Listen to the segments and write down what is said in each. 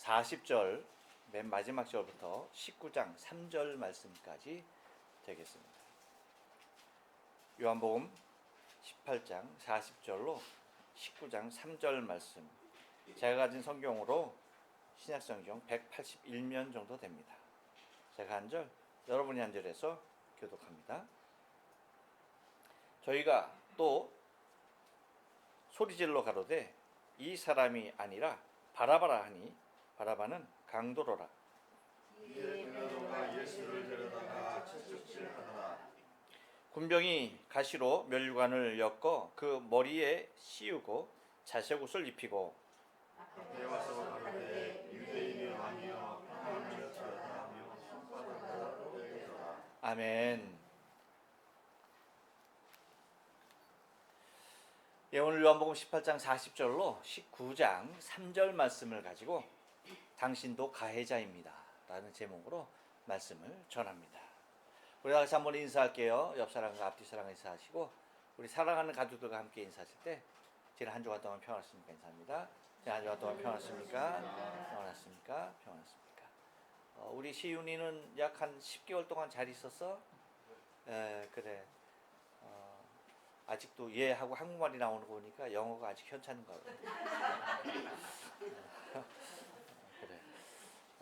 40절 맨 마지막 절부터 19장 3절 말씀까지 되겠습니다. 요한복음 18장 40절로 19장 3절 말씀, 제가 가진 성경으로 신약성경 181면 정도 됩니다. 제가 한 절, 여러분이 한 절에서 교독합니다. 저희가 또 소리질러 가로되 이 사람이 아니라 바라바라 하니 바라바는 강도로라. 예수를 데려다가 채찍질하더라. 군병이 가시로 면류관을 엮어 그 머리에 씌우고 자색옷을 입히고 앞에 와서 가로되 유대인의 왕이여 평안을 찾아라 하며 손바닥으로 때리더라. 아멘. 예, 오늘 요한복음 18장 40절로 19장 3절 말씀을 가지고 당신도 가해자입니다 라는 제목으로 말씀을 전합니다. 우리 다 같이 한번 인사할게요. 옆 사람과 앞뒤 사람과 인사하시고, 우리 사랑하는 가족들과 함께 인사하실 때 지난 한 주간 동안 평안하십니까? 인사합니다. 지난 한 주간 동안 평안하십니까? 평안하십니까? 평안하십니까? 우리 시윤이는 약 한 10개월 동안 잘 있었어? 그래. 아직도 얘하고 한국말이 나오는 거 보니까 영어가 아직 현찮은가 봐. 그래.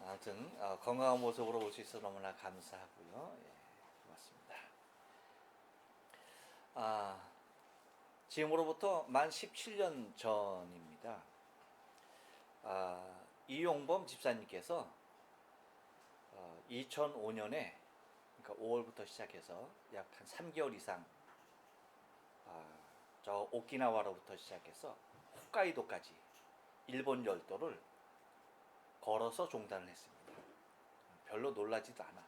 아무튼 건강한 모습으로 올 수 있어 너무나 감사하고요. 예, 고맙습니다. 지금으로부터 만 17년 전입니다. 이용범 집사님께서 2005년에, 그러니까 5월부터 시작해서 약 한 3개월 이상 저 오키나와로부터 시작해서 홋카이도까지 일본 열도를 걸어서 종단을 했습니다. 별로 놀라지도 않아.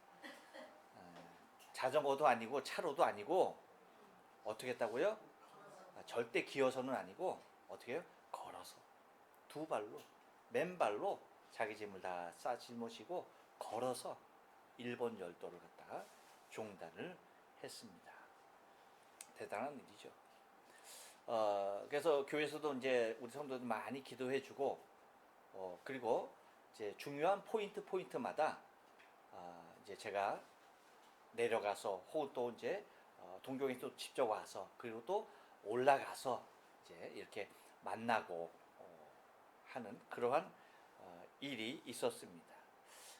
자전거도 아니고 차로도 아니고 어떻게 했다고요? 절대 기어서는 아니고 어떻게 해요? 걸어서 두 발로, 맨발로 자기 짐을 다 짊어지고 걸어서 일본 열도를 갖다가 종단을 했습니다. 대단한 일이죠. 그래서 교회에서도 이제 우리 성도들 많이 기도해주고, 그리고 이제 중요한 포인트마다 이제 제가 내려가서 혹은 또 이제 동경에 또 직접 와서, 그리고 또 올라가서 이제 이렇게 만나고 하는 그러한 일이 있었습니다.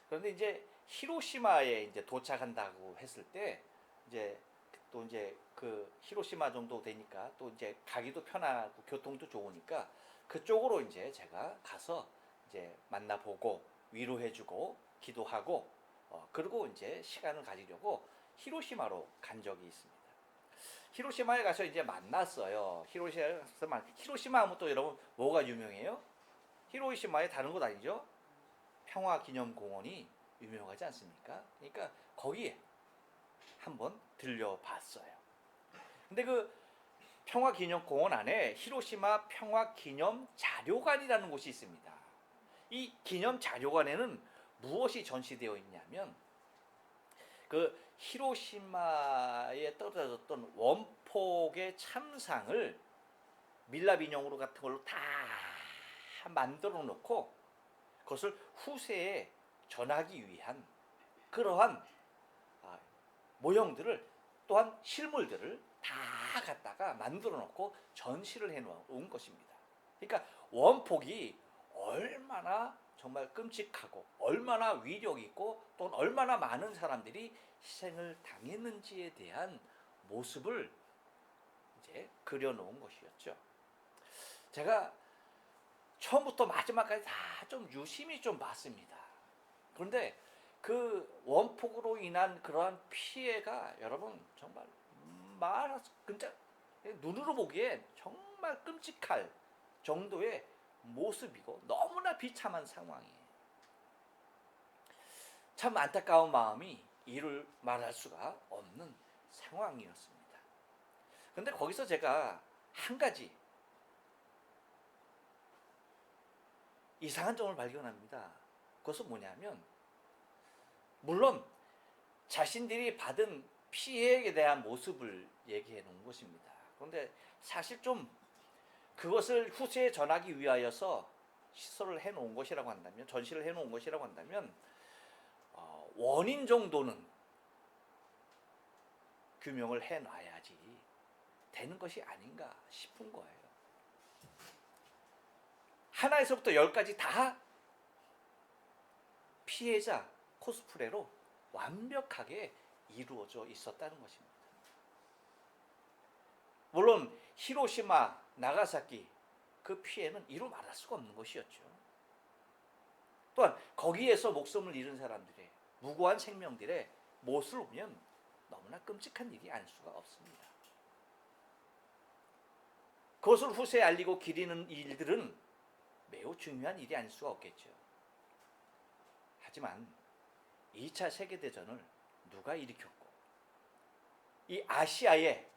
그런데 이제 히로시마에 이제 도착한다고 했을 때 이제 또 이제 그 히로시마 정도 되니까 또 이제 가기도 편하고 교통도 좋으니까 그쪽으로 이제 제가 가서 이제 만나보고 위로해주고 기도하고 그리고 이제 시간을 가지려고 히로시마로 간 적이 있습니다. 히로시마에 가서 이제 만났어요. 히로시마 하면 또 여러분 뭐가 유명해요? 히로시마에 다른 곳 아니죠? 평화기념공원이 유명하지 않습니까? 그러니까 거기에 한번 들려봤어요. 근데 그 평화기념공원 안에 히로시마 평화기념자료관이라는 곳이 있습니다. 이 기념자료관에는 무엇이 전시되어 있냐면 그 히로시마에 떨어졌던 원폭의 참상을 밀랍 인형으로 같은 걸로 다 만들어 놓고 그것을 후세에 전하기 위한 그러한 모형들을, 또한 실물들을 다 갖다가 만들어 놓고 전시를 해 놓은 것입니다. 그러니까 원폭이 얼마나 정말 끔찍하고 얼마나 위력 있고 또 얼마나 많은 사람들이 희생을 당했는지에 대한 모습을 이제 그려 놓은 것이었죠. 제가 처음부터 마지막까지 다 좀 유심히 좀 봤습니다. 그런데 그 원폭으로 인한 그러한 피해가 여러분 정말 진짜 눈으로 보기엔 정말 끔찍할 정도의 모습이고 너무나 비참한 상황이에요. 참 안타까운 마음이 이를 말할 수가 없는 상황이었습니다. 그런데 거기서 제가 한 가지 이상한 점을 발견합니다. 그것은 뭐냐면, 물론 자신들이 받은 피해에 대한 모습을 얘기해 놓은 것입니다. 그런데 사실 좀 그것을 후세에 전하기 위하여서 시설을 해놓은 것이라고 한다면, 전시를 해놓은 것이라고 한다면 원인 정도는 규명을 해놔야지 되는 것이 아닌가 싶은 거예요. 하나에서부터 열까지 다 피해자 코스프레로 완벽하게 이루어져 있었다는 것입니다. 물론 히로시마, 나가사키 그 피해는 이루 말할 수가 없는 것이었죠. 또한 거기에서 목숨을 잃은 사람들의 무고한 생명들의 모습을 보면 너무나 끔찍한 일이 아닐 수가 없습니다. 그것을 후세에 알리고 기리는 일들은 매우 중요한 일이 아닐 수가 없겠죠. 하지만 2차 세계대전을 누가 일으켰고 이 아시아의,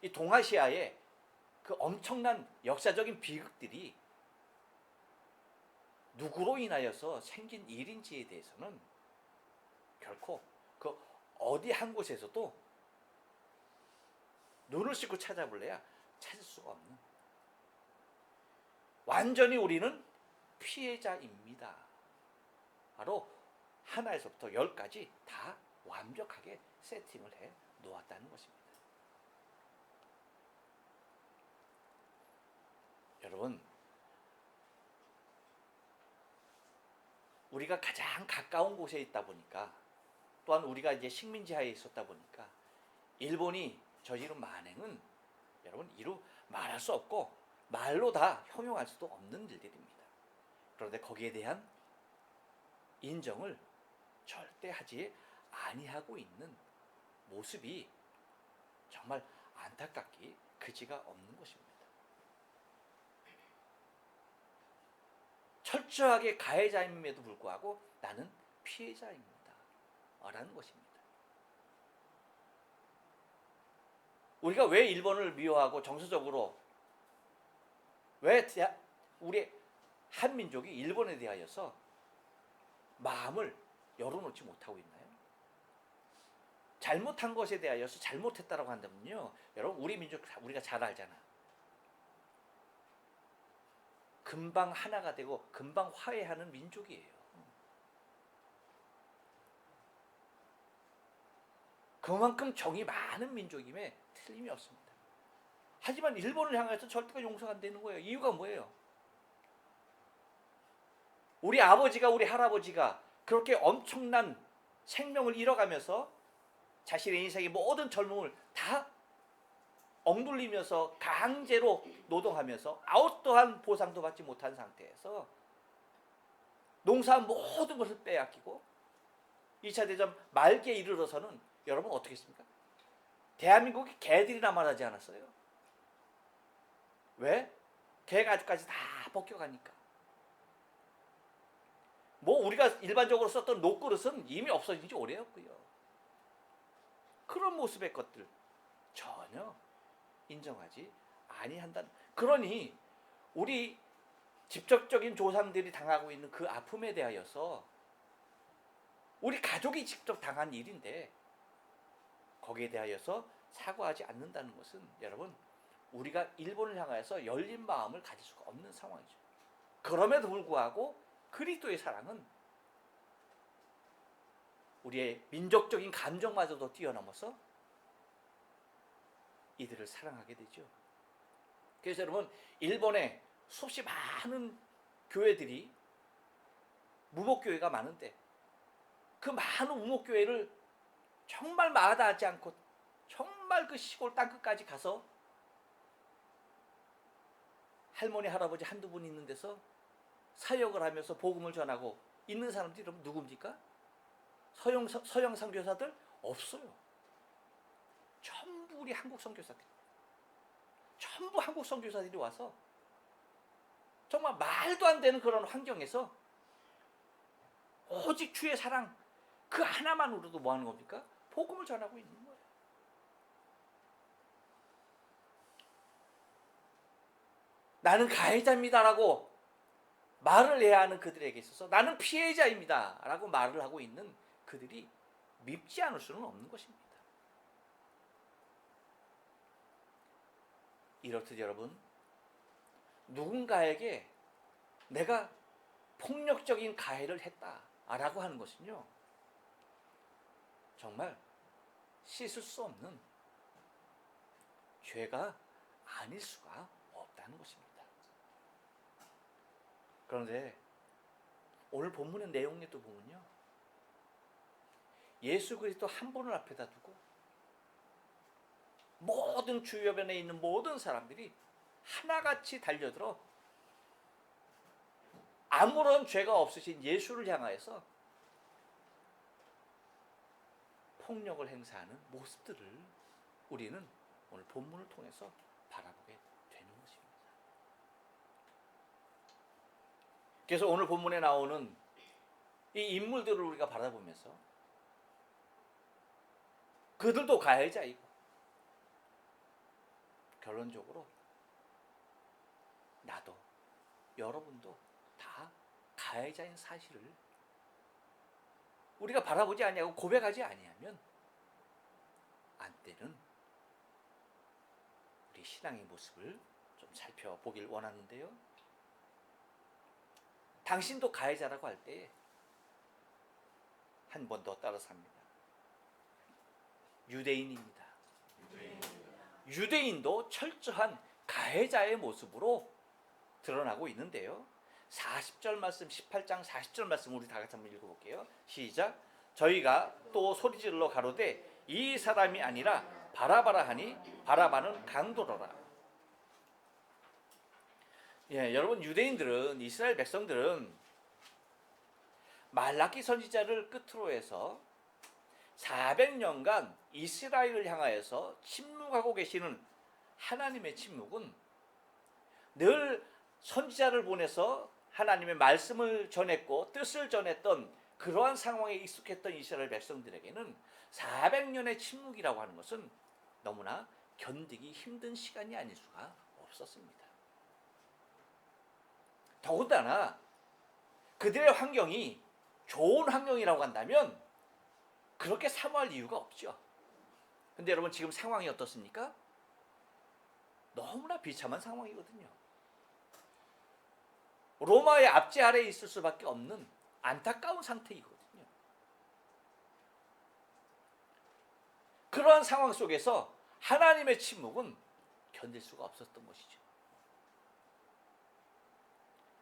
이 동아시아의 그 엄청난 역사적인 비극들이 누구로 인하여서 생긴 일인지에 대해서는 결코 그 어디 한 곳에서도 눈을 씻고 찾아볼래야 찾을 수가 없는, 완전히 우리는 피해자입니다. 바로 하나에서부터 열까지 다 완벽하게 세팅을 해 놓았다는 것입니다. 여러분, 우리가 가장 가까운 곳에 있다 보니까, 또한 우리가 이제 식민지하에 있었다 보니까 일본이 저지른 만행은 여러분 이루 말할 수 없고 말로 다 형용할 수도 없는 일들입니다. 그런데 거기에 대한 인정을 절대 하지 아니하고 있는 모습이 정말 안타깝기 그지가 없는 것입니다. 철저하게 가해자임에도 불구하고 나는 피해자입니다 라는 것입니다. 우리가 왜 일본을 미워하고 정서적으로 왜 우리 한민족이 일본에 대하여서 마음을 열어놓지 못하고 있나요? 잘못한 것에 대하여서 잘못했다라고 한다면요, 여러분 우리 민족 우리가 잘 알잖아. 금방 하나가 되고 금방 화해하는 민족이에요. 그만큼 정이 많은 민족임에 틀림이 없습니다. 하지만 일본을 향해서 절대로 용서가 안 되는 거예요. 이유가 뭐예요? 우리 아버지가, 우리 할아버지가 그렇게 엄청난 생명을 잃어가면서 자신의 인생의 모든 젊음을 다 억눌리면서 강제로 노동하면서 아웃도한 보상도 받지 못한 상태에서 농사한 모든 것을 빼앗기고 2차 대전 말기에 이르러서는 여러분 어떻게 했습니까? 대한민국이 개들이나 말하지 않았어요? 왜? 개 가죽까지 다 벗겨가니까. 뭐 우리가 일반적으로 썼던 녹그릇은 이미 없어진 지 오래였고요. 그런 모습의 것들 전혀 인정하지 아니한다는. 그러니 우리 직접적인 조상들이 당하고 있는 그 아픔에 대하여서 우리 가족이 직접 당한 일인데 거기에 대하여서 사과하지 않는다는 것은 여러분 우리가 일본을 향하여서 열린 마음을 가질 수가 없는 상황이죠. 그럼에도 불구하고 그리스도의 사랑은 우리의 민족적인 감정마저도 뛰어넘어서 이들을 사랑하게 되죠. 그래서 여러분 일본에 수없이 많은 교회들이 무목교회가 많은데 그 많은 무목교회를 정말 마다하지 않고 정말 그 시골 땅끝까지 가서 할머니 할아버지 한두 분 있는 데서 사역을 하면서 복음을 전하고 있는 사람들이 여러분 누굽니까? 서양 선교사들 없어요. 전부 우리 한국 선교사들, 전부 한국 선교사들이 와서 정말 말도 안 되는 그런 환경에서 오직 주의 사랑 그 하나만으로도 뭐 하는 겁니까? 복음을 전하고 있는 거예요. 나는 가해자입니다라고 말을 해야 하는 그들에게 있어서 나는 피해자입니다라고 말을 하고 있는 그들이 밉지 않을 수는 없는 것입니다. 이렇듯 여러분 누군가에게 내가 폭력적인 가해를 했다라고 하는 것은요, 정말 씻을 수 없는 죄가 아닐 수가 없다는 것입니다. 그런데 오늘 본문의 내용에도 보면요, 예수 그리스도 한 분을 앞에다 두고 모든 주변에 있는 모든 사람들이 하나같이 달려들어 아무런 죄가 없으신 예수를 향하여서 폭력을 행사하는 모습들을 우리는 오늘 본문을 통해서 바라보게 되는 것입니다. 그래서 오늘 본문에 나오는 이 인물들을 우리가 바라보면서 그들도 가해자이고 결론적으로 나도 여러분도 다 가해자인 사실을 우리가 바라보지 아니하고 고백하지 아니하면 안 되는 우리 신앙의 모습을 좀 살펴보길 원하는데요. 당신도 가해자라고 할 때 한 번 더 따라서 합니다. 유대인입니다. 유대인도 철저한 가해자의 모습으로 드러나고 있는데요. 40절 말씀, 18장 40절 말씀 우리 다 같이 한번 읽어볼게요. 시작. 저희가 또 소리질러 가로되 이 사람이 아니라 바라바라 하니 바라바는 강도로라. 예, 여러분, 유대인들은, 이스라엘 백성들은 말라기 선지자를 끝으로 해서 400년간 이스라엘을 향하여서 침묵하고 계시는 하나님의 침묵은 늘 선지자를 보내서 하나님의 말씀을 전했고 뜻을 전했던 그러한 상황에 익숙했던 이스라엘 백성들에게는 400년의 침묵이라고 하는 것은 너무나 견디기 힘든 시간이 아닐 수가 없었습니다. 더군다나 그들의 환경이 좋은 환경이라고 한다면 그렇게 사모할 이유가 없죠. 근데 여러분, 지금 상황이 어떻습니까? 너무나 비참한 상황이거든요. 로마의 압제 아래에 있을 수밖에 없는 안타까운 상태이거든요. 그러한 상황 속에서 하나님의 침묵은 견딜 수가 없었던 것이죠.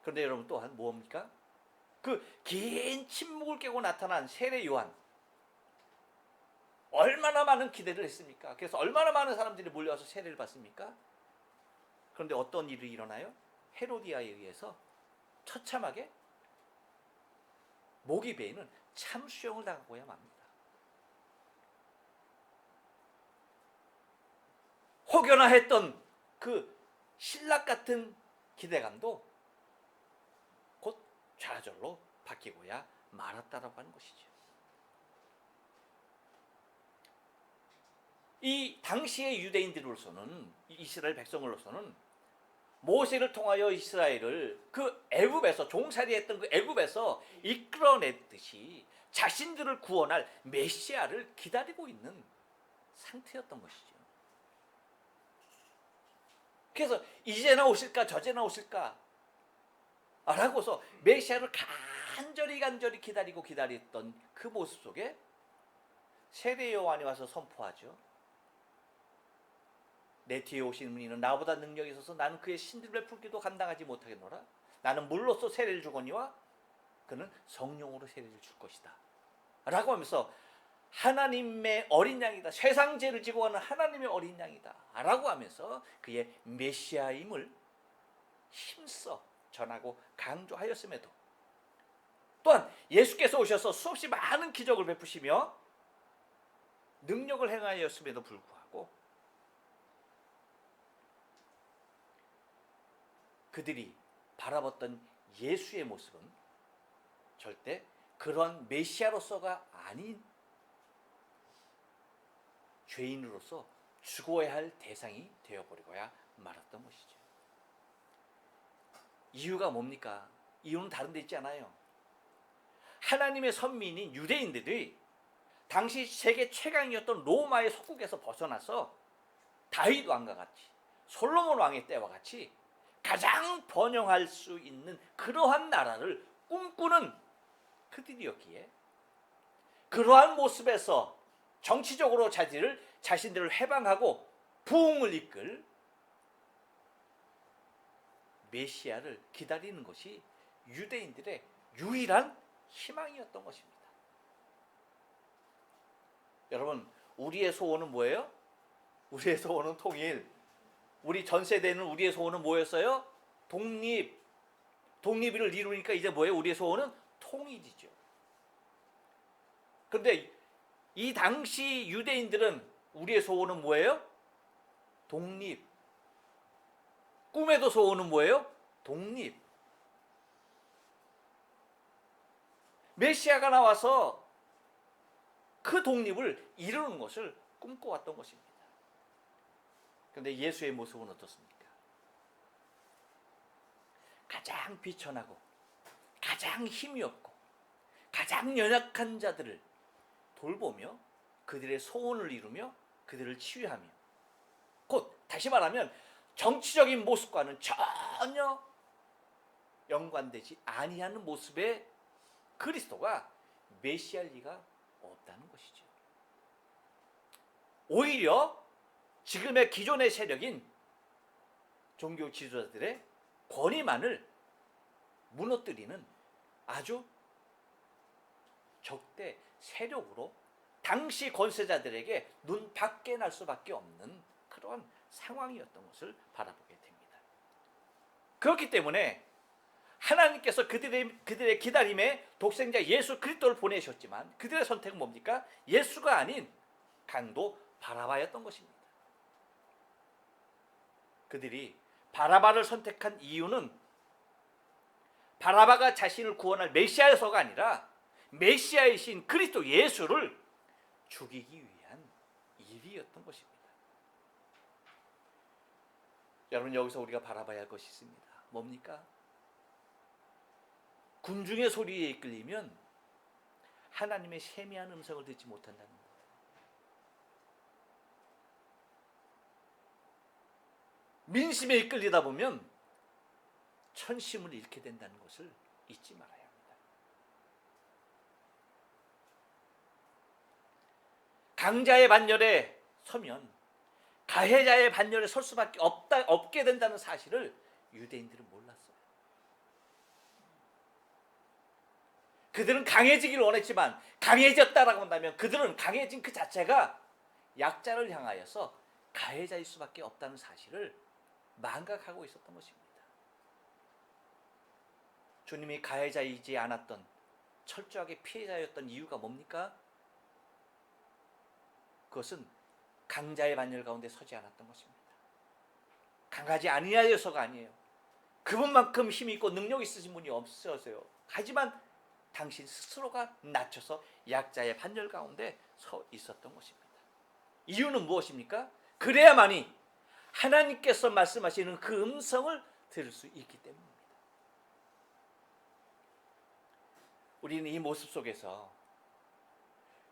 그런데 여러분, 또한 뭡니까? 그 긴 침묵을 깨고 나타난 세례 요한, 얼마나 많은 기대를 했습니까? 그래서 얼마나 많은 사람들이 몰려와서 세례를 받습니까? 그런데 어떤 일이 일어나요? 헤로디아에 의해서 처참하게 목이 베이는 참수형을 당하고야 맙니다. 혹여나 했던 그 신락 같은 기대감도 곧 좌절로 바뀌고야 말았다라고 하는 것이죠. 이 당시의 유대인들로서는, 이스라엘 백성으로서는 모세를 통하여 이스라엘을 그 애굽에서 종살이했던 그 애굽에서 이끌어냈듯이 자신들을 구원할 메시아를 기다리고 있는 상태였던 것이죠. 그래서 이제나 오실까 저제나 오실까 라고서 메시아를 간절히 기다렸던 그 모습 속에 세례 요한이 와서 선포하죠. 내 뒤에 오신 분이는 나보다 능력이 있어서 나는 그의 신들 베풀기도 감당하지 못하겠노라. 나는 물로써 세례를 주거니와 그는 성령으로 세례를 줄 것이다 라고 하면서 하나님의 어린 양이다, 세상 죄를 지고 가는 하나님의 어린 양이다 라고 하면서 그의 메시아임을 힘써 전하고 강조하였음에도, 또한 예수께서 오셔서 수없이 많은 기적을 베푸시며 능력을 행하였음에도 불구하고 그들이 바라봤던 예수의 모습은 절대 그런 메시아로서가 아닌 죄인으로서 죽어야 할 대상이 되어버리고야 말았던 것이죠. 이유가 뭡니까? 이유는 다른 데 있지 않아요. 하나님의 선민인 유대인들이 당시 세계 최강이었던 로마의 속국에서 벗어나서 다윗 왕과 같이, 솔로몬 왕의 때와 같이 가장 번영할 수 있는 그러한 나라를 꿈꾸는 그들이었기에 그러한 모습에서 정치적으로 자신들을 해방하고 부흥을 이끌 메시아를 기다리는 것이 유대인들의 유일한 희망이었던 것입니다. 여러분, 우리의 소원은 뭐예요? 우리의 소원은 통일. 우리 전 세대는 우리의 소원은 뭐였어요? 독립. 독립을 이루니까 이제 뭐예요? 우리의 소원은 통일이죠. 그런데 이 당시 유대인들은 우리의 소원은 뭐예요? 독립. 꿈에도 소원은 뭐예요? 독립. 메시아가 나와서 그 독립을 이루는 것을 꿈꿔왔던 것입니다. 그런데 예수의 모습은 어떻습니까? 가장 비천하고 가장 힘이 없고 가장 연약한 자들을 돌보며 그들의 소원을 이루며 그들을 치유하며, 곧 다시 말하면 정치적인 모습과는 전혀 연관되지 아니하는 모습의 그리스도가 메시아일 리가 없다는 것이죠. 오히려 지금의 기존의 세력인 종교 지도자들의 권위만을 무너뜨리는 아주 적대 세력으로 당시 권세자들에게 눈 밖에 날 수밖에 없는 그러한 상황이었던 것을 바라보게 됩니다. 그렇기 때문에 하나님께서 그들의 기다림에 독생자 예수 그리스도를 보내셨지만 그들의 선택은 뭡니까? 예수가 아닌 강도 바라바였던 것입니다. 그들이 바라바를 선택한 이유는 바라바가 자신을 구원할 메시아여서가 아니라 메시아이신 그리스도 예수를 죽이기 위한 일이었던 것입니다. 여러분, 여기서 우리가 바라봐야 할 것이 있습니다. 뭡니까? 군중의 소리에 이끌리면 하나님의 세미한 음성을 듣지 못한다는 거예요. 민심에 이끌리다 보면 천심을 잃게 된다는 것을 잊지 말아야 합니다. 강자의 반열에 서면 가해자의 반열에 설 수밖에 없게 된다는 사실을 유대인들은 몰랐어요. 그들은 강해지기를 원했지만 강해졌다라고 한다면 그들은 강해진 그 자체가 약자를 향하여서 가해자일 수밖에 없다는 사실을 망각하고 있었던 것입니다. 주님이 가해자이지 않았던 철저하게 피해자였던 이유가 뭡니까? 그것은 강자의 반열 가운데 서지 않았던 것입니다. 강하지 아니하여서가 아니에요. 그분만큼 힘이 있고 능력 있으신 분이 없으세요. 하지만 당신 스스로가 낮춰서 약자의 반열 가운데 서 있었던 것입니다. 이유는 무엇입니까? 그래야만이 하나님께서 말씀하시는 그 음성을 들을 수 있기 때문입니다. 우리는 이 모습 속에서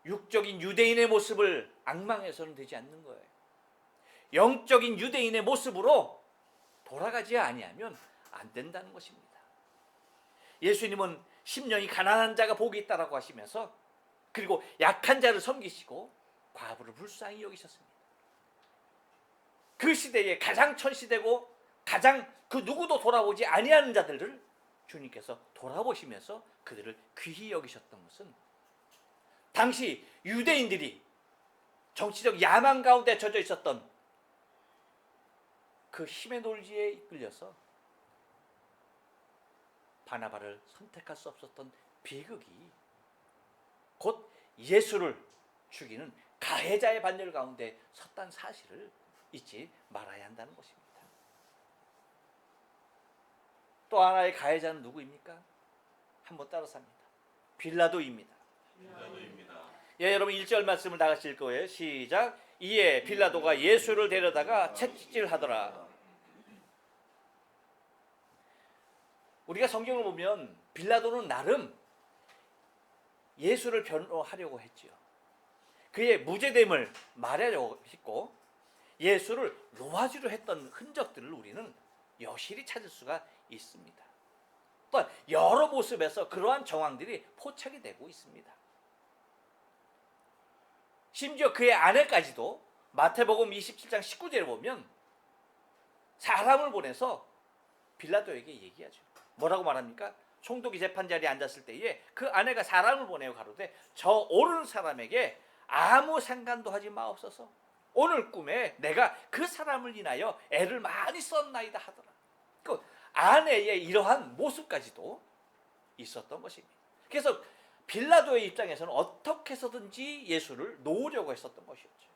육적인 유대인의 모습을 앙망해서는 되지 않는 거예요. 영적인 유대인의 모습으로 돌아가지 아니하면 안 된다는 것입니다. 예수님은 심령이 가난한 자가 복이 있다라고 하시면서 그리고 약한 자를 섬기시고 과부를 불쌍히 여기셨습니다. 그 시대에 가장 천시되고 가장 그 누구도 돌아보지 아니하는 자들을 주님께서 돌아보시면서 그들을 귀히 여기셨던 것은 당시 유대인들이 정치적 야망 가운데 젖어 있었던 그 힘의 논리에 이끌려서 바나바를 선택할 수 없었던 비극이 곧 예수를 죽이는 가해자의 반열 가운데 섰다는 사실을 잊지 말아야 한다는 것입니다. 또 하나의 가해자는 누구입니까? 한번 따라서 합니다. 빌라도입니다. 예, 여러분 1절 말씀을 다 같이 읽을 거예요. 시작. 이에 빌라도가 예수를 데려다가 채찍질하더라. 우리가 성경을 보면 빌라도는 나름 예수를 변호하려고 했지요. 그의 무죄됨을 말하려고 했고 예수를 놓아주려 했던 흔적들을 우리는 여실히 찾을 수가 있습니다. 또한 여러 모습에서 그러한 정황들이 포착이 되고 있습니다. 심지어 그의 아내까지도 마태복음 27장 19절에 보면 사람을 보내서 빌라도에게 얘기하죠. 뭐라고 말합니까? 총독이 재판 자리에 앉았을 때에 그 아내가 사람을 보내어 가로되 저 오르는 사람에게 아무 상관도 하지 마옵소서. 오늘 꿈에 내가 그 사람을 인하여 애를 많이 썼나이다 하더라. 그 아내의 이러한 모습까지도 있었던 것입니다. 그래서 빌라도의 입장에서는 어떻게 해서든지 예수를 놓으려고 했었던 것이었죠.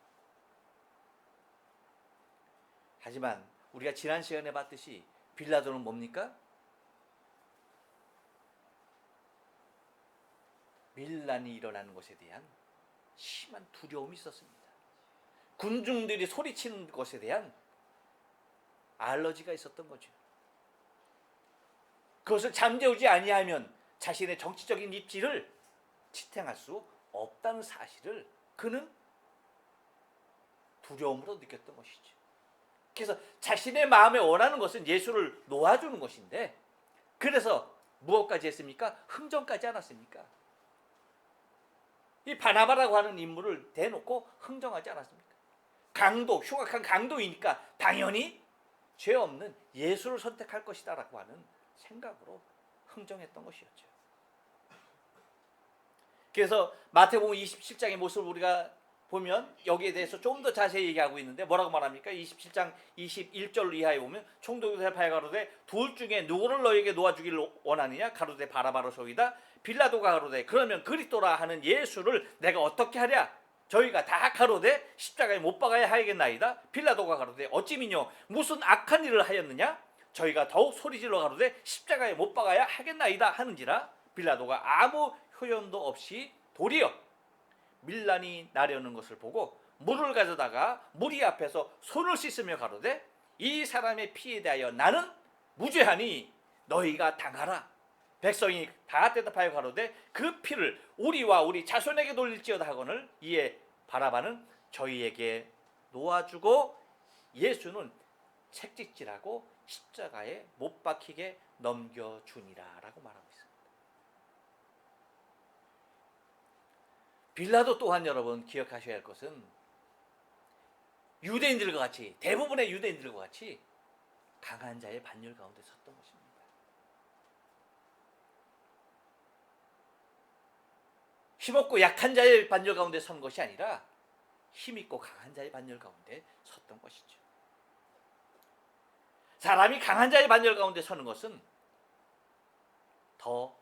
하지만 우리가 지난 시간에 봤듯이 빌라도는 뭡니까? 밀란이 일어나는 것에 대한 심한 두려움이 있었습니다. 군중들이 소리치는 것에 대한 알러지가 있었던 거죠. 그것을 잠재우지 아니하면 자신의 정치적인 입지를 지탱할 수 없다는 사실을 그는 두려움으로 느꼈던 것이죠. 그래서 자신의 마음에 원하는 것은 예수를 놓아주는 것인데, 그래서 무엇까지 했습니까? 흥정까지 않았습니까? 이 바나바라고 하는 인물을 대놓고 흥정하지 않았습니까? 강도, 흉악한 강도이니까 당연히 죄 없는 예수를 선택할 것이다라고 하는 생각으로 흥정했던 것이었죠. 그래서 마태복음 27장의 모습을 우리가 보면 여기에 대해서 좀 더 자세히 얘기하고 있는데 뭐라고 말합니까? 27장 21절 이하에 보면 총독이 대답하여 가로되 둘 중에 누구를 너에게 놓아주기를 원하느냐? 가로되 바라바로 소이다. 빌라도가 가로되 그러면 그리스도라 하는 예수를 내가 어떻게 하랴? 저희가 다 가로되 십자가에 못 박아야 하겠나이다. 빌라도가 가로되 어찌미뇨 무슨 악한 일을 하였느냐? 저희가 더욱 소리질러 가로되 십자가에 못 박아야 하겠나이다 하는지라. 빌라도가 아무 효용도 없이 도리어 밀란이 나려는 것을 보고 물을 가져다가 무리 앞에서 손을 씻으며 가로되 이 사람의 피에 대하여 나는 무죄하니 너희가 당하라. 백성이 다 대답하여 가로되 그 피를 우리와 우리 자손에게 돌릴지어다 하거늘 이에 바라바는 저희에게 놓아주고 예수는 책찍질하고 십자가에 못 박히게 넘겨주니라 라고 말하고 있습니다. 빌라도 또한 여러분 기억하셔야 할 것은 유대인들과 같이, 대부분의 유대인들과 같이 강한 자의 반열 가운데 섰던 것입니다. 힘없고 약한 자의 반열 가운데 선 것이 아니라 힘있고 강한 자의 반열 가운데 섰던 것이죠. 사람이 강한 자의 반열 가운데 서는 것은 더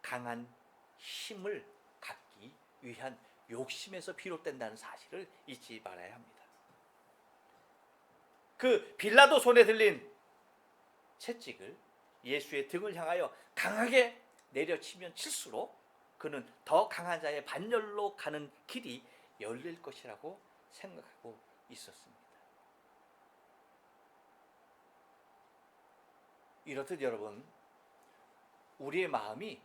강한 힘을 갖기 위한 욕심에서 비롯된다는 사실을 잊지 말아야 합니다. 그 빌라도 손에 들린 채찍을 예수의 등을 향하여 강하게 내려치면 칠수록 그는 더 강한 자의 반열로 가는 길이 열릴 것이라고 생각하고 있었습니다. 이렇듯 여러분, 우리의 마음이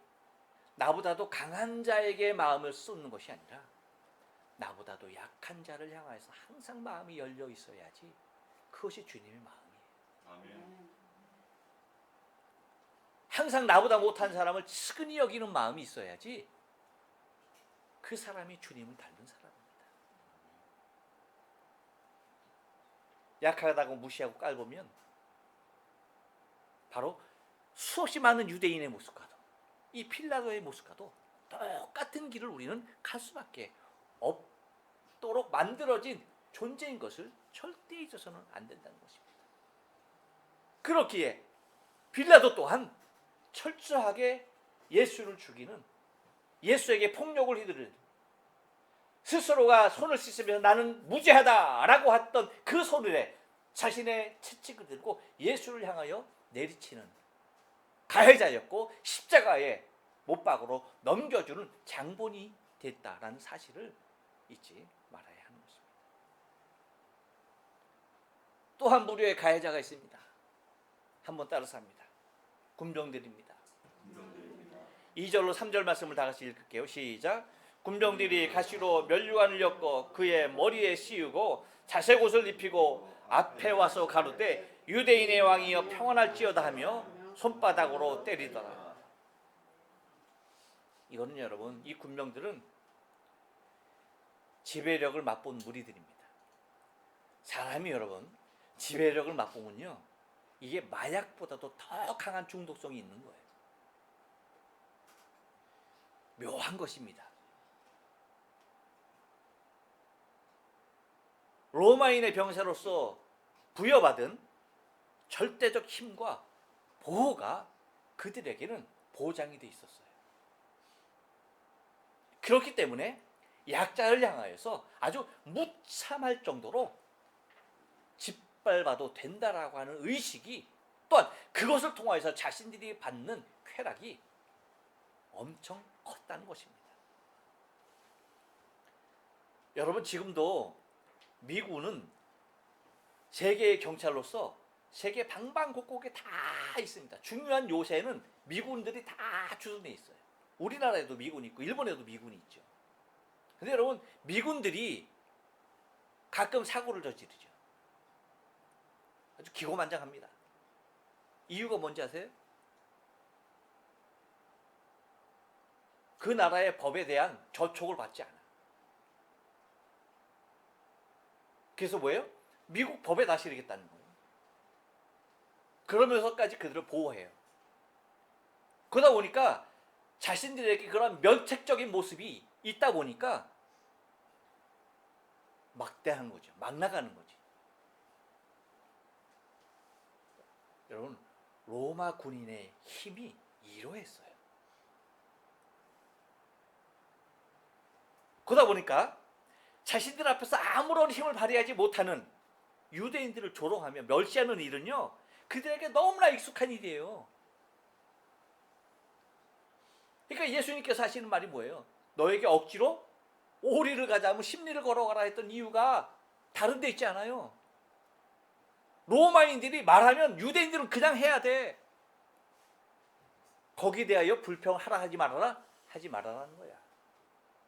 나보다도 강한 자에게 마음을 쏟는 것이 아니라 나보다도 약한 자를 향해서 항상 마음이 열려 있어야지 그것이 주님의 마음이에요. 아멘. 항상 나보다 못한 사람을 측은히 여기는 마음이 있어야지 그 사람이 주님을 닮은 사람입니다. 약하다고 무시하고 깔보면 바로 수없이 많은 유대인의 모습과도 이 빌라도의 모습과도 똑같은 길을 우리는 갈 수밖에 없도록 만들어진 존재인 것을 절대 잊어서는 안 된다는 것입니다. 그렇기에 빌라도 또한 철저하게 예수를 죽이는, 예수에게 폭력을 휘두르는, 스스로가 손을 씻으며 나는 무죄하다라고 했던 그 손에 자신의 채찍을 들고 예수를 향하여 내리치는 가해자였고 십자가에 못박으로 넘겨주는 장본이 됐다라는 사실을 잊지 말아야 하는 것입니다. 또 한 부류의 가해자가 있습니다. 한번 따라서 합니다. 군병들입니다. 2절로 3절 말씀을 다 같이 읽을게요. 시작. 군병들이 가시로 면류관을 엮어 그의 머리에 씌우고 자색 옷을 입히고 앞에 와서 가로되 유대인의 왕이여 평안할지어다 하며 손바닥으로 때리더라. 이거는 여러분, 이 군병들은 지배력을 맛본 무리들입니다. 사람이 여러분 지배력을 맛보면요, 이게 마약보다도 더 강한 중독성이 있는 거예요. 묘한 것입니다. 로마인의 병사로서 부여받은 절대적 힘과 보호가 그들에게는 보장이 돼 있었어요. 그렇기 때문에 약자를 향하여서 아주 무참할 정도로 짓밟아도 된다라고 하는 의식이, 또한 그것을 통하여서 자신들이 받는 쾌락이 엄청 컸다는 것입니다. 여러분, 지금도 미군은 세계의 경찰로서 세계 방방곡곡에 다 있습니다. 중요한 요새는 미군들이 다 주둔해 있어요. 우리나라에도 미군이 있고 일본에도 미군이 있죠. 근데 여러분, 미군들이 가끔 사고를 저지르죠. 아주 기고만장합니다. 이유가 뭔지 아세요? 그 나라의 법에 대한 저촉을 받지 않아. 그래서 뭐예요? 미국 법에 다스리겠다는 거예요. 그러면서까지 그들을 보호해요. 그러다 보니까 자신들에게 그런 면책적인 모습이 있다 보니까 막대한 거죠. 막 나가는 거지. 여러분, 로마 군인의 힘이 이러했어요. 그러다 보니까 자신들 앞에서 아무런 힘을 발휘하지 못하는 유대인들을 조롱하며 멸시하는 일은요, 그들에게 너무나 익숙한 일이에요. 그러니까 예수님께서 하시는 말이 뭐예요? 너에게 억지로 오리를 가자면 십리를 걸어가라 했던 이유가 다른 데 있지 않아요. 로마인들이 말하면 유대인들은 그냥 해야 돼. 거기에 대하여 불평하라 하지 말아라? 하지 말아라는 거야.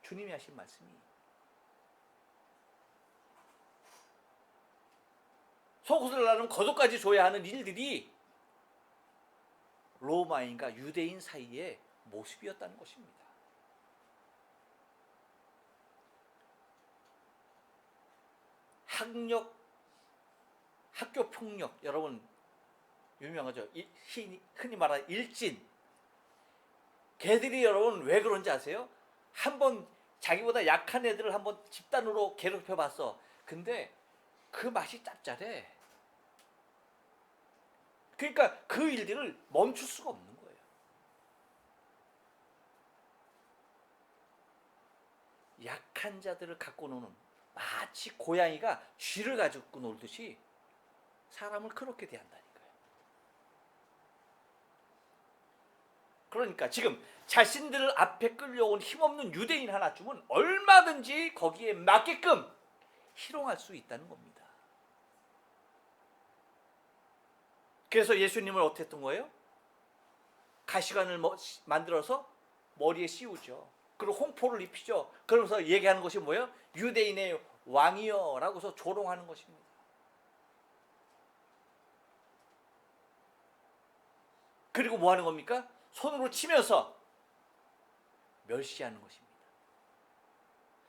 주님이 하신 말씀이. 속옷을 나누면 겉옷까지 줘야 하는 일들이 로마인과 유대인 사이의 모습이었다는 것입니다. 학교 폭력, 여러분 유명하죠. 흔히 말하는 일진. 걔들이 여러분 왜 그런지 아세요? 한번 자기보다 약한 애들을 한번 집단으로 괴롭혀 봤어. 근데 그 맛이 짭짤해. 그러니까 그 일들을 멈출 수가 없는 거예요. 약한 자들을 갖고 노는, 마치 고양이가 쥐를 가지고 놀듯이 사람을 그렇게 대한다니까요. 그러니까 지금 자신들 앞에 끌려온 힘없는 유대인 하나쯤은 얼마든지 거기에 맞게끔 희롱할 수 있다는 겁니다. 그래서 예수님을 어떻게 했던 거예요? 가시관을 만들어서 머리에 씌우죠. 그리고 홍포를 입히죠. 그러면서 얘기하는 것이 뭐예요? 유대인의 왕이여 라고서 조롱하는 것입니다. 그리고 뭐 하는 겁니까? 손으로 치면서 멸시하는 것입니다.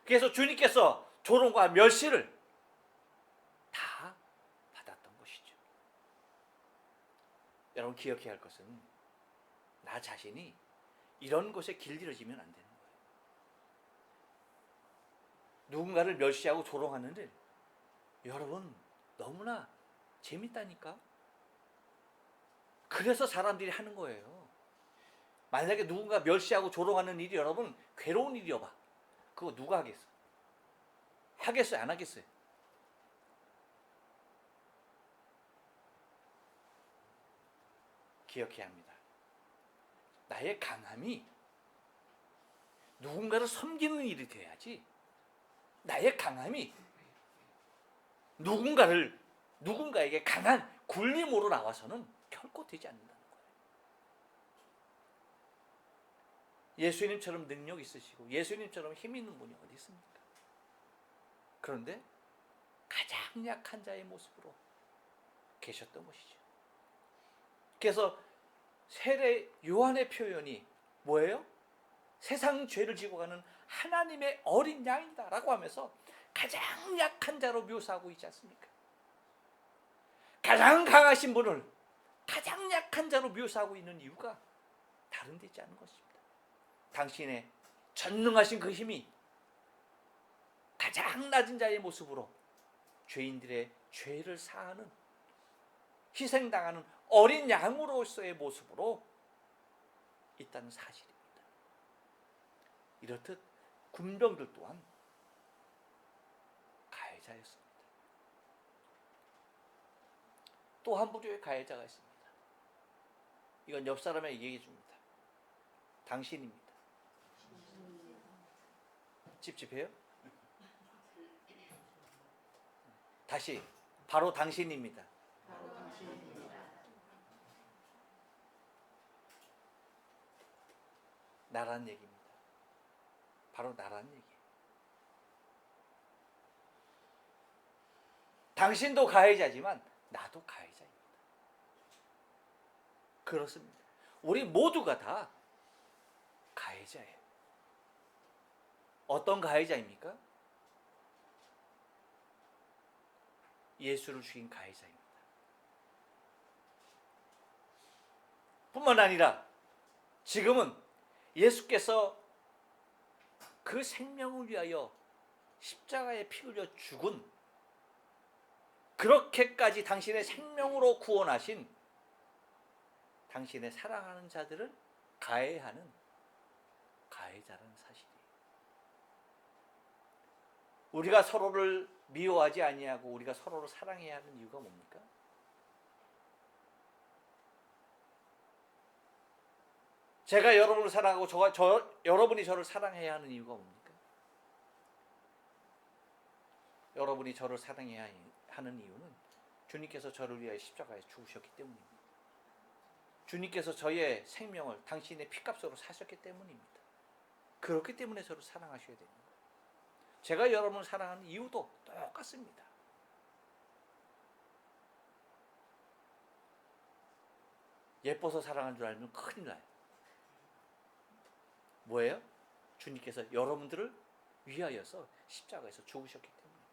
그래서 주님께서 조롱과 멸시를 다 받았던 것이죠. 여러분, 기억해야 할 것은 나 자신이 이런 것에 길들여지면 안 되는 거예요. 누군가를 멸시하고 조롱하는 일, 여러분 너무나 재밌다니까. 그래서 사람들이 하는 거예요. 만약에 누군가 멸시하고 조롱하는 일이 여러분 괴로운 일이어봐, 그거 누가 하겠어? 하겠어요? 안 하겠어요? 기억해야 합니다. 나의 강함이 누군가를 섬기는 일이 돼야지, 나의 강함이 누군가에게 강한 굴림으로 나와서는 결코 되지 않는다는 거예요. 예수님처럼 능력 있으시고 예수님처럼 힘 있는 분이 어디 있습니까? 그런데 가장 약한 자의 모습으로 계셨던 것이죠. 그래서 세례 요한의 표현이 뭐예요? 세상 죄를 지고 가는 하나님의 어린 양이다 라고 하면서 가장 약한 자로 묘사하고 있지 않습니까? 가장 강하신 분을 가장 약한 자로 묘사하고 있는 이유가 다른 데 있지 않은 것입니다. 당신의 전능하신 그 힘이 가장 낮은 자의 모습으로 죄인들의 죄를 사하는, 희생당하는 어린 양으로서의 모습으로 있다는 사실입니다. 이렇듯 군병들 또한 가해자였습니다. 또 한 부류의 가해자가 있습니다. 이건 옆 사람에게 얘기해 줍니다. 당신입니다. 찝찝해요? 다시, 바로 당신입니다. 나란 얘기입니다. 바로 나란 얘기. 당신도 가해자지만 나도 가해자입니다. 그렇습니다. 우리 모두가 다 가해자예요. 어떤 가해자입니까? 예수를 죽인 가해자입니다. 뿐만 아니라 지금은 예수께서 그 생명을 위하여 십자가에 피 흘려 죽은, 그렇게까지 당신의 생명으로 구원하신 당신의 사랑하는 자들을 가해하는 가해자라는 사실이에요. 우리가 서로를 미워하지 아니하고 우리가 서로를 사랑해야 하는 이유가 뭡니까? 제가 여러분을 사랑하고 여러분이 저를 사랑해야 하는 이유가 뭡니까? 여러분이 저를 사랑해야 하는 이유는 주님께서 저를 위하여 십자가에 죽으셨기 때문입니다. 주님께서 저의 생명을 당신의 피값으로 사셨기 때문입니다. 그렇기 때문에 저를 사랑하셔야 됩니다. 제가 여러분을 사랑하는 이유도 똑같습니다. 예뻐서 사랑한 줄 알면 큰일 나요. 뭐예요? 주님께서 여러분들을 위하여서 십자가에서 죽으셨기 때문입니다.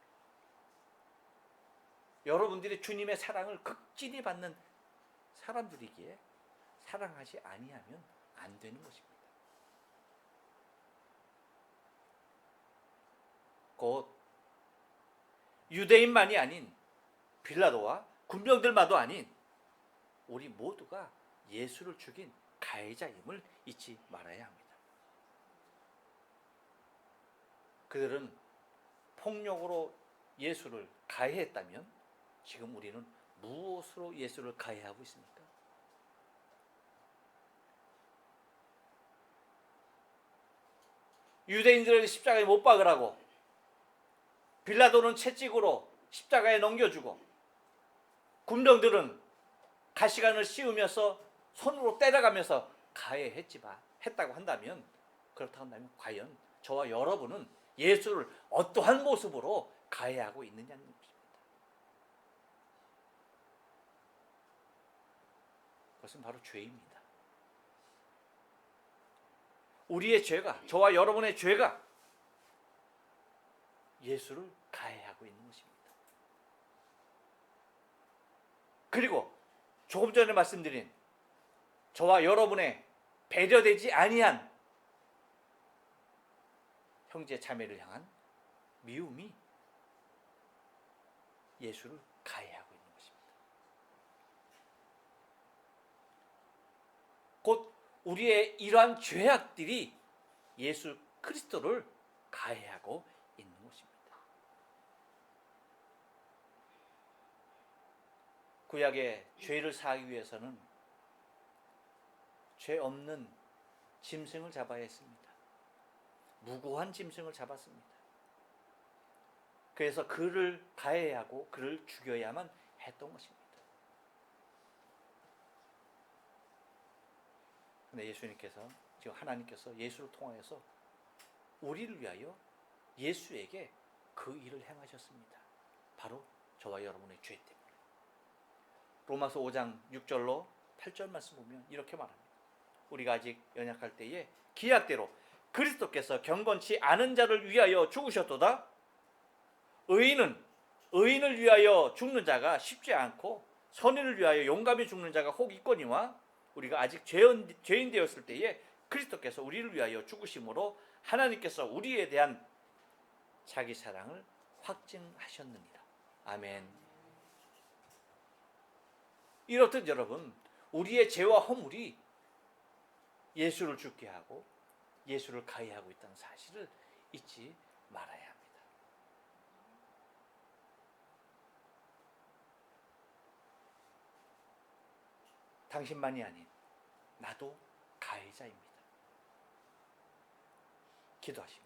여러분들이 주님의 사랑을 극진히 받는 사람들이기에 사랑하지 아니하면 안 되는 것입니다. 곧 유대인만이 아닌 빌라도와 군병들만도 아닌 우리 모두가 예수를 죽인 가해자임을 잊지 말아야 합니다. 그들은 폭력으로 예수를 가해했다면 지금 우리는 무엇으로 예수를 가해하고 있습니까? 유대인들을 십자가에 못 박으라고 빌라도는 채찍으로 십자가에 넘겨주고 군병들은 가시관을 씌우면서 손으로 때려가면서 가해했다고 한다면, 그렇다고 한다면 과연 저와 여러분은 예수를 어떠한 모습으로 가해하고 있느냐는 것입니다. 그것은 바로 죄입니다. 우리의 죄가, 저와 여러분의 죄가 예수를 가해하고 있는 것입니다. 그리고 조금 전에 말씀드린 저와 여러분의 배려되지 아니한 형제 자매를 향한 미움이 예수를 가해하고 있는 것입니다. 곧 우리의 이러한 죄악들이 예수 그리스도를 가해하고 있는 것입니다. 구약의 죄를 사하기 위해서는 죄 없는 짐승을 잡아야 했습니다. 무고한 짐승을 잡았습니다. 그래서 그를 가해하고 그를 죽여야만 했던 것입니다. 근데 예수님께서, 지금 하나님께서 예수를 통하여서 우리를 위하여 예수에게 그 일을 행하셨습니다. 바로 저와 여러분의 죄 때문에. 로마서 5장 6절로 8절 말씀 보면 이렇게 말합니다. 우리가 아직 연약할 때에 기약대로 그리스도께서 경건치 않은 자를 위하여 죽으셨도다. 의인을 위하여 죽는 자가 쉽지 않고 선인을 위하여 용감히 죽는 자가 혹 있거니와 우리가 아직 죄인 되었을 때에 그리스도께서 우리를 위하여 죽으심으로 하나님께서 우리에 대한 자기 사랑을 확증하셨느니라. 아멘. 이렇듯 여러분, 우리의 죄와 허물이 예수를 죽게 하고 예수를 가해하고 있다는 사실을 잊지 말아야 합니다. 당신만이 아닌 나도 가해자입니다. 기도하십니다.